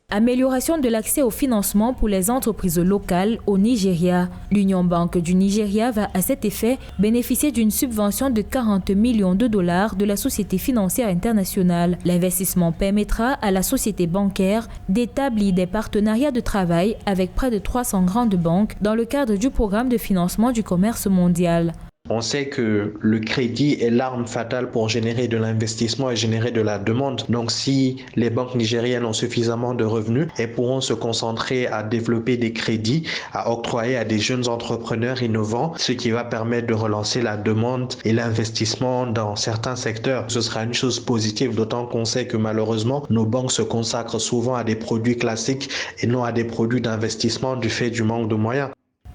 Amélioration de l'accès au financement pour les entreprises locales au Nigeria. L'Union Banque du Nigeria va à cet effet bénéficier d'une subvention de 40 millions de dollars de la Société financière internationale. L'investissement permettra à la société bancaire d'établir des partenariats de travail avec près de 300 grandes banques dans le cadre du programme de financement du commerce mondial. On sait que le crédit est l'arme fatale pour générer de l'investissement et générer de la demande. Donc si les banques nigériennes ont suffisamment de revenus, elles pourront se concentrer à développer des crédits, à octroyer à des jeunes entrepreneurs innovants, ce qui va permettre de relancer la demande et l'investissement dans certains secteurs. Ce sera une chose positive, d'autant qu'on sait que malheureusement, nos banques se consacrent souvent à des produits classiques et non à des produits d'investissement du fait du manque de moyens.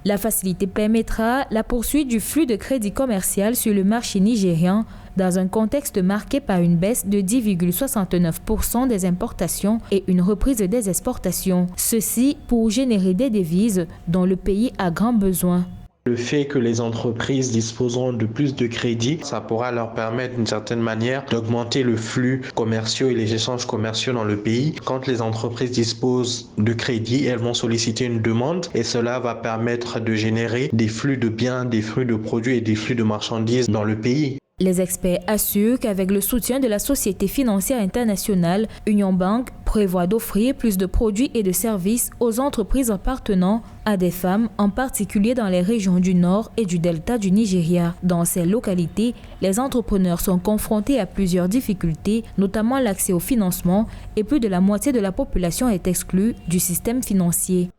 La facilité permettra la poursuite du flux de crédit commercial sur le marché nigérian dans un contexte marqué par une baisse de 10,69% des importations et une reprise des exportations. Ceci pour générer des devises dont le pays a grand besoin. Le fait que les entreprises disposeront de plus de crédits, ça pourra leur permettre d'une certaine manière d'augmenter le flux commerciaux et les échanges commerciaux dans le pays. Quand les entreprises disposent de crédits, elles vont solliciter une demande et cela va permettre de générer des flux de biens, des flux de produits et des flux de marchandises dans le pays. Les experts assurent qu'avec le soutien de la Société financière internationale, Union Bank prévoit d'offrir plus de produits et de services aux entreprises appartenant à des femmes, en particulier dans les régions du nord et du delta du Nigeria. Dans ces localités, les entrepreneurs sont confrontés à plusieurs difficultés, notamment l'accès au financement, et plus de la moitié de la population est exclue du système financier.